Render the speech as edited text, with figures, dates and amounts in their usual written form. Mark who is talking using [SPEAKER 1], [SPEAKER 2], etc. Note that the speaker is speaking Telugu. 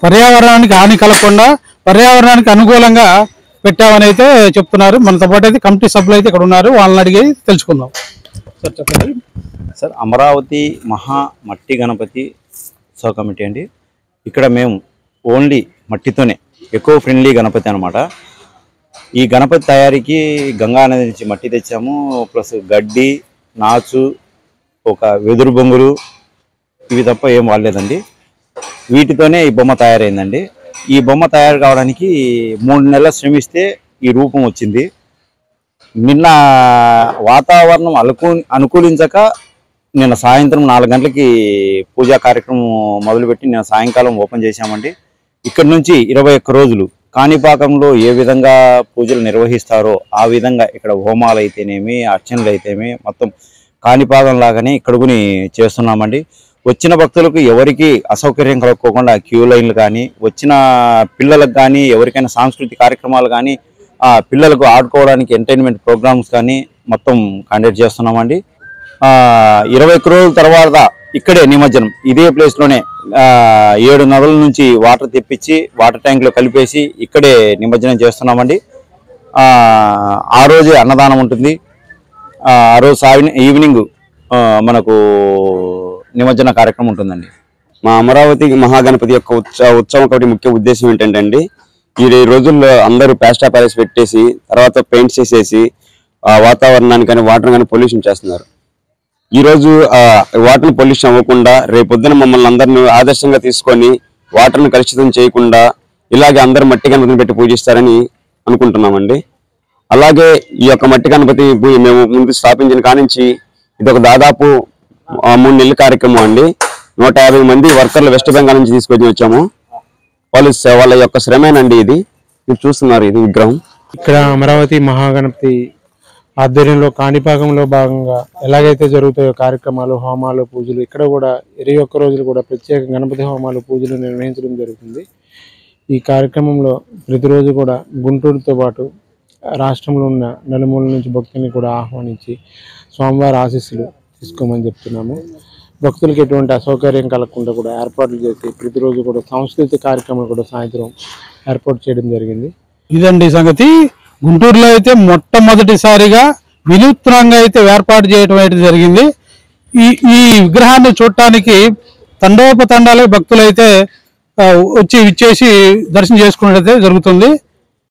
[SPEAKER 1] పర్యావరణానికి హాని కలగకుండా పర్యావరణానికి అనుకూలంగా పెట్టామని అయితే చెప్తున్నారు. మనతో పాటు అయితే కమిటీ సభ్యులు అయితే ఇక్కడ ఉన్నారు, వాళ్ళని అడిగి తెలుసుకుందాం. సార్ చెప్పండి.
[SPEAKER 2] సార్, అమరావతి మహా మట్టి గణపతి ఉత్సవ కమిటీ అండి. ఇక్కడ మేము ఓన్లీ మట్టితోనే ఎకో ఫ్రెండ్లీ గణపతి అనమాట. ఈ గణపతి తయారీకి గంగా నది నుంచి మట్టి తెచ్చాము, ప్లస్ గడ్డి, నాచు, ఒక వెదురు బొంగులు, ఇవి తప్ప ఏం వాడలేదండి. వీటితోనే ఈ బొమ్మ తయారైందండి. ఈ బొమ్మ తయారు కావడానికి 3 నెలలు శ్రమిస్తే ఈ రూపం వచ్చింది. నిన్న వాతావరణం అనుకూలించక నిన్న సాయంత్రం 4 గంటలకి పూజా కార్యక్రమం మొదలుపెట్టి నిన్న సాయంకాలం ఓపెన్ చేశామండి. ఇక్కడి నుంచి 21 రోజులు కాణిపాకంలో ఏ విధంగా పూజలు నిర్వహిస్తారో ఆ విధంగా ఇక్కడ హోమాలు అయితేనేమి, అర్చనలు అయితేనేమి మొత్తం కాణిపాకం లాగానే ఇక్కడ కూడా చేస్తున్నామండి. వచ్చిన భక్తులకు ఎవరికి అసౌకర్యం కలుక్కోకుండా క్యూ లైన్లు కానీ, వచ్చిన పిల్లలకు కానీ, ఎవరికైనా సాంస్కృతిక కార్యక్రమాలు కానీ, పిల్లలకు ఆడుకోవడానికి ఎంటర్టైన్మెంట్ ప్రోగ్రామ్స్ కానీ మొత్తం కండక్ట్ చేస్తున్నామండి. 21 రోజుల తర్వాత ఇక్కడే నిమజ్జనం ఇదే ప్లేస్లోనే 7 నదుల నుంచి వాటర్ తెప్పించి వాటర్ ట్యాంక్లో కలిపేసి ఇక్కడే నిమజ్జనం చేస్తున్నామండి. ఆ రోజే అన్నదానం ఉంటుంది. ఆ రోజు ఈవినింగ్ మనకు నిమజ్జన కార్యక్రమం ఉంటుందండి.
[SPEAKER 3] మా అమరావతి మహాగణపతి యొక్క ఉత్సవం ఒకటి ముఖ్య ఉద్దేశం ఏంటంటే ఈ రోజుల్లో అందరూ ప్లాస్టర్ ప్యాలెస్ పెట్టేసి తర్వాత పెయింట్స్ చేసేసి వాతావరణాన్ని కానీ వాటర్ కానీ పొల్యూషన్ చేస్తున్నారు. ఈరోజు వాటర్ని పొల్యూషన్ అవ్వకుండా రేపొద్దున మమ్మల్ని అందరినీ ఆదర్శంగా తీసుకొని వాటర్ని కలుషితం చేయకుండా ఇలాగే అందరూ మట్టి గణపతిని పెట్టి పూజిస్తారని అనుకుంటున్నామండి. అలాగే ఈ యొక్క మట్టి గణపతి మేము ముందు స్థాపించిన కానించి ఇది ఒక దాదాపు 3 నెలల కార్యక్రమం అండి. 150 మంది వర్కర్లు వెస్ట్ బెంగాల్ నుంచి తీసుకొని వచ్చాము. వాళ్ళ యొక్క శ్రమేనండి ఇది. మీరు చూస్తున్నారు ఇది విగ్రహం.
[SPEAKER 4] ఇక్కడ అమరావతి మహాగణపతి ఆధ్వర్యంలో కాణిపాకంలో భాగంగా ఎలాగైతే జరుగుతాయో కార్యక్రమాలు, హోమాలు, పూజలు ఇక్కడ కూడా 21 రోజులు కూడా ప్రత్యేక గణపతి హోమాలు, పూజలు నిర్వహించడం జరుగుతుంది. ఈ కార్యక్రమంలో ప్రతిరోజు కూడా గుంటూరుతో పాటు రాష్ట్రంలో ఉన్న నలుమూల నుంచి భక్తుల్ని కూడా ఆహ్వానించి స్వామివారి ఆశీస్సులు తీసుకోమని చెప్తున్నాము. భక్తులకు ఎటువంటి అసౌకర్యం కలగకుండా కూడా ఏర్పాట్లు చేసి ప్రతిరోజు కూడా సాంస్కృతిక కార్యక్రమాలు కూడా సాయంత్రం ఏర్పాటు చేయడం జరిగింది.
[SPEAKER 1] ఇదండి సంగతి. గుంటూరులో అయితే మొట్టమొదటిసారిగా వినూత్నంగా అయితే ఏర్పాటు చేయడం అయితే జరిగింది. ఈ విగ్రహాన్ని చూడటానికి తండోపతండాలు భక్తులు అయితే వచ్చి ఇచ్చేసి దర్శనం చేసుకున్నట్లయితే జరుగుతుంది.